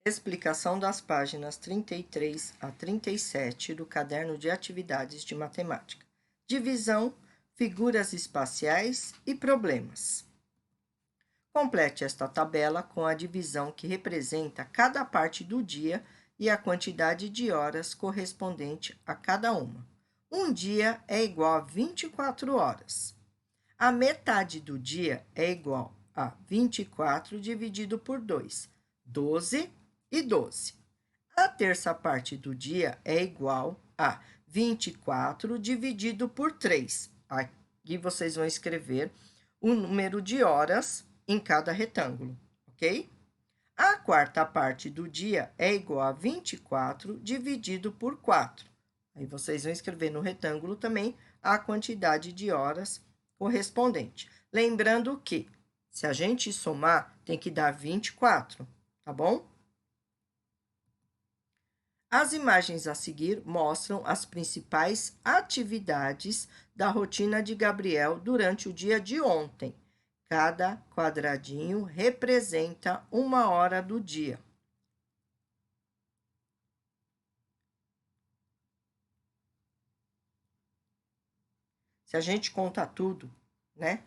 Explicação das páginas 33 a 37 do Caderno de Atividades de Matemática. Divisão, figuras espaciais e problemas. Complete esta tabela com a divisão que representa cada parte do dia e a quantidade de horas correspondente a cada uma. Um dia é igual a 24 horas. A metade do dia é igual a 24 dividido por 2, 12 e 12. A terça parte do dia é igual a 24 dividido por 3. Aqui vocês vão escrever o número de horas em cada retângulo, ok? A quarta parte do dia é igual a 24 dividido por 4. Aí vocês vão escrever no retângulo também a quantidade de horas correspondente. Lembrando que, se a gente somar, tem que dar 24, tá bom? As imagens a seguir mostram as principais atividades da rotina de Gabriel durante o dia de ontem. Cada quadradinho representa uma hora do dia. Se a gente contar tudo, né?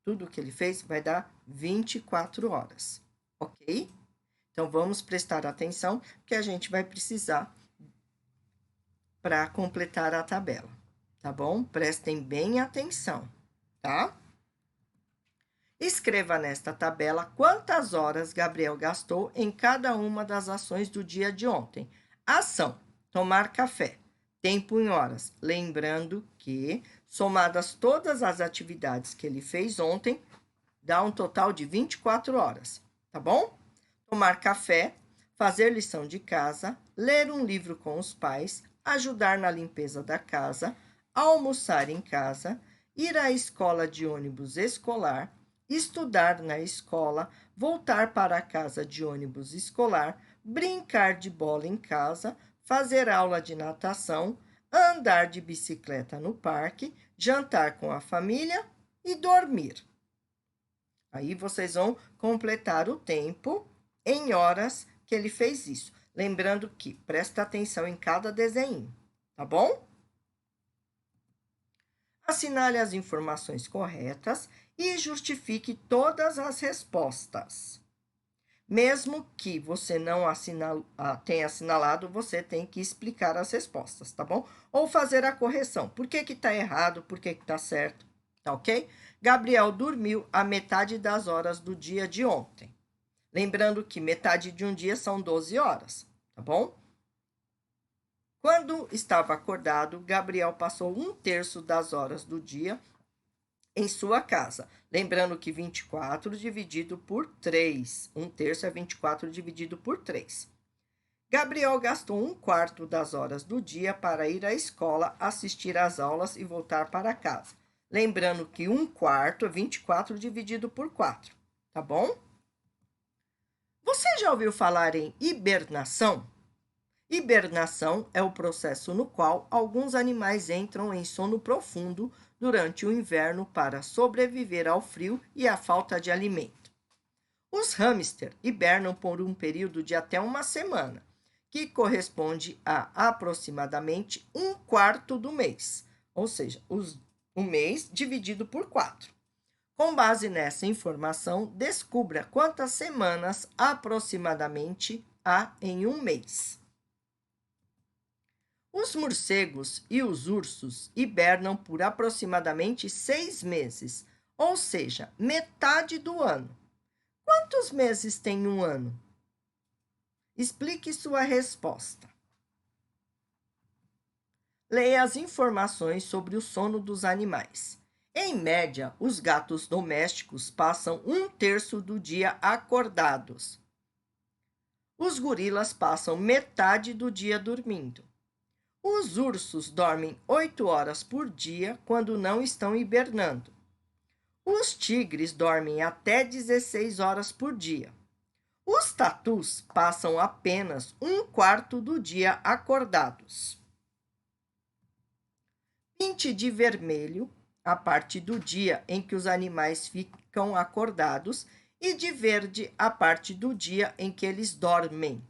Tudo que ele fez vai dar 24 horas, ok? Então, vamos prestar atenção que a gente vai precisar para completar a tabela, tá bom? Prestem bem atenção, tá? Escreva nesta tabela quantas horas Gabriel gastou em cada uma das ações do dia de ontem. Ação: tomar café. Tempo em horas. Lembrando que, somadas todas as atividades que ele fez ontem, dá um total de 24 horas, tá bom? Tomar café, fazer lição de casa, ler um livro com os pais, ajudar na limpeza da casa, almoçar em casa, ir à escola de ônibus escolar, estudar na escola, voltar para a casa de ônibus escolar, brincar de bola em casa, fazer aula de natação, andar de bicicleta no parque, jantar com a família e dormir. Aí vocês vão completar o tempo em horas que ele fez isso. Lembrando que presta atenção em cada desenho, tá bom? Assinale as informações corretas e justifique todas as respostas. Mesmo que você não tenha assinalado, você tem que explicar as respostas, tá bom? Ou fazer a correção. Por que está errado, por que está certo, tá ok? Gabriel dormiu a metade das horas do dia de ontem. Lembrando que metade de um dia são 12 horas, tá bom? Quando estava acordado, Gabriel passou 1/3 das horas do dia em sua casa. Lembrando que 24 dividido por 3. 1/3 é 24 dividido por 3. Gabriel gastou 1/4 das horas do dia para ir à escola, assistir às aulas e voltar para casa. Lembrando que 1/4 é 24 dividido por 4, tá bom? Você já ouviu falar em hibernação? Hibernação é o processo no qual alguns animais entram em sono profundo durante o inverno para sobreviver ao frio e à falta de alimento. Os hamsters hibernam por um período de até uma semana, que corresponde a aproximadamente 1/4 do mês, ou seja, o mês dividido por 4. Com base nessa informação, descubra quantas semanas aproximadamente há em um mês. Os morcegos e os ursos hibernam por aproximadamente 6 meses, ou seja, metade do ano. Quantos meses tem um ano? Explique sua resposta. Leia as informações sobre o sono dos animais. Em média, os gatos domésticos passam 1/3 do dia acordados. Os gorilas passam metade do dia dormindo. Os ursos dormem 8 horas por dia quando não estão hibernando. Os tigres dormem até 16 horas por dia. Os tatus passam apenas 1/4 do dia acordados. Pinte de vermelho a parte do dia em que os animais ficam acordados e de verde a parte do dia em que eles dormem.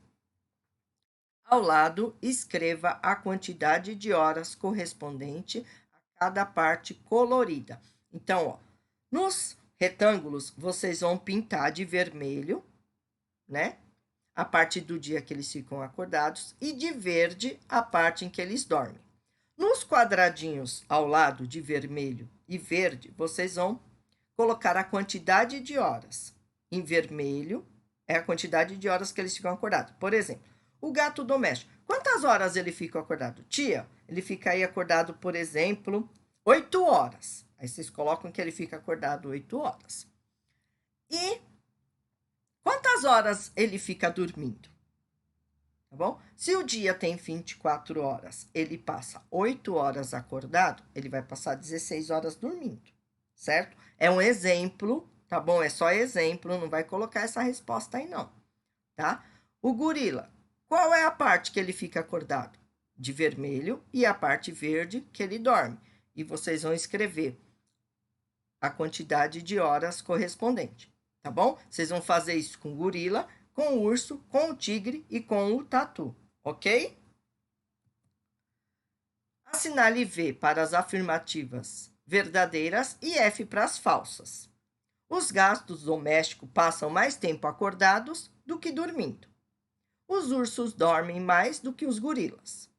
Ao lado, escreva a quantidade de horas correspondente a cada parte colorida. Então, ó, nos retângulos, vocês vão pintar de vermelho, né? A parte do dia que eles ficam acordados, e de verde a parte em que eles dormem. Nos quadradinhos ao lado de vermelho e verde, vocês vão colocar a quantidade de horas. Em vermelho é a quantidade de horas que eles ficam acordados. Por exemplo, o gato doméstico. Quantas horas ele fica acordado? Tia, ele fica aí acordado, por exemplo, 8 horas. Aí vocês colocam que ele fica acordado 8 horas. E quantas horas ele fica dormindo? Tá bom? Se o dia tem 24 horas, ele passa 8 horas acordado, ele vai passar 16 horas dormindo, certo? É um exemplo, tá bom? É só exemplo, não vai colocar essa resposta aí não, tá? O gorila, qual é a parte que ele fica acordado? De vermelho e a parte verde que ele dorme. E vocês vão escrever a quantidade de horas correspondente, tá bom? Vocês vão fazer isso com o gorila, com o urso, com o tigre e com o tatu, ok? Assinale V para as afirmativas verdadeiras e F para as falsas. Os gatos domésticos passam mais tempo acordados do que dormindo. Os ursos dormem mais do que os gorilas.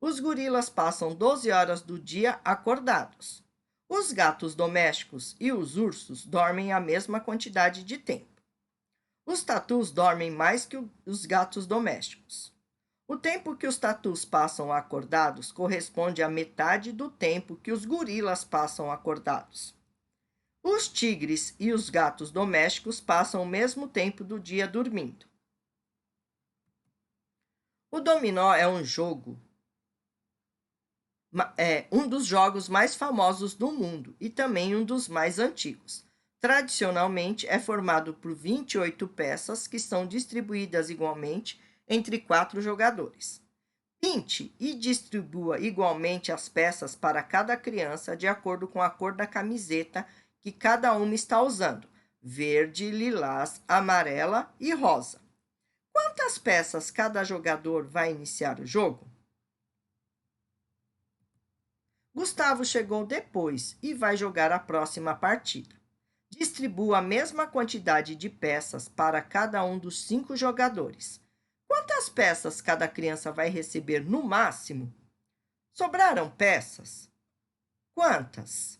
Os gorilas passam 12 horas do dia acordados. Os gatos domésticos e os ursos dormem a mesma quantidade de tempo. Os tatus dormem mais que os gatos domésticos. O tempo que os tatus passam acordados corresponde à metade do tempo que os gorilas passam acordados. Os tigres e os gatos domésticos passam o mesmo tempo do dia dormindo. O dominó é um dos jogos mais famosos do mundo e também um dos mais antigos. Tradicionalmente, é formado por 28 peças que são distribuídas igualmente entre 4 jogadores. Pinte e distribua igualmente as peças para cada criança de acordo com a cor da camiseta que cada uma está usando: verde, lilás, amarela e rosa. Quantas peças cada jogador vai iniciar o jogo? Gustavo chegou depois e vai jogar a próxima partida. Distribua a mesma quantidade de peças para cada um dos 5 jogadores. Quantas peças cada criança vai receber no máximo? Sobraram peças? Quantas?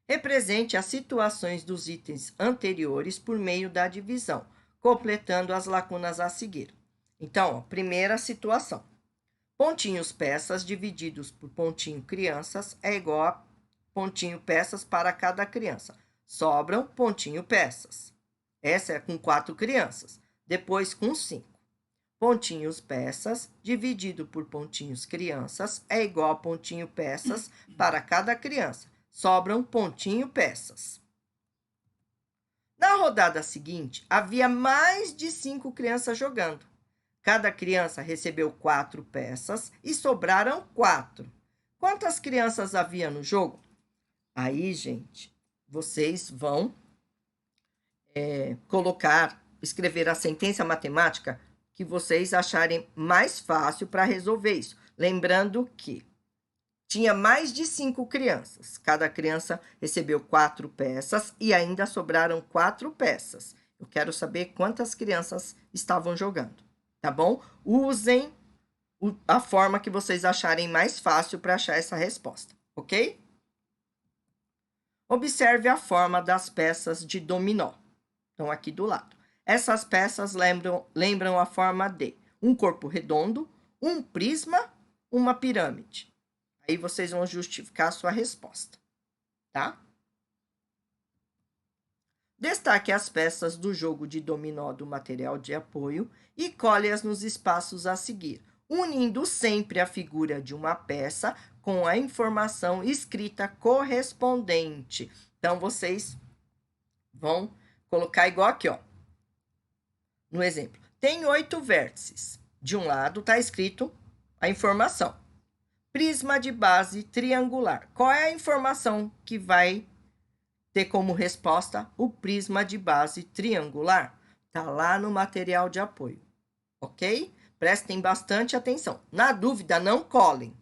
Represente as situações dos itens anteriores por meio da divisão, completando as lacunas a seguir. Então, ó, primeira situação. Pontinhos peças divididos por pontinho crianças é igual a pontinho peças para cada criança. Sobram pontinho peças. Essa é com 4 crianças. Depois com 5. Pontinhos peças dividido por pontinhos crianças é igual a pontinho peças para cada criança. Sobram pontinho peças. Na rodada seguinte, havia mais de 5 crianças jogando. Cada criança recebeu 4 peças e sobraram 4. Quantas crianças havia no jogo? Aí, gente, vocês vão escrever a sentença matemática que vocês acharem mais fácil para resolver isso. Lembrando que tinha mais de 5 crianças. Cada criança recebeu 4 peças e ainda sobraram 4 peças. Eu quero saber quantas crianças estavam jogando, tá bom? Usem a forma que vocês acharem mais fácil para achar essa resposta, ok? Observe a forma das peças de dominó. Estão aqui do lado. Essas peças lembram a forma de um corpo redondo, um prisma, uma pirâmide. Aí vocês vão justificar a sua resposta, tá? Destaque as peças do jogo de dominó do material de apoio e colhe-as nos espaços a seguir, unindo sempre a figura de uma peça com a informação escrita correspondente. Então, vocês vão colocar igual aqui, ó. No exemplo, tem 8 vértices. De um lado está escrito a informação. Prisma de base triangular. Qual é a informação que vai ter como resposta o prisma de base triangular. Tá lá no material de apoio, ok? Prestem bastante atenção. Na dúvida, não colem,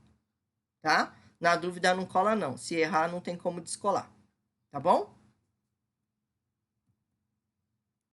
tá? Na dúvida, não cola não. Se errar, não tem como descolar, tá bom?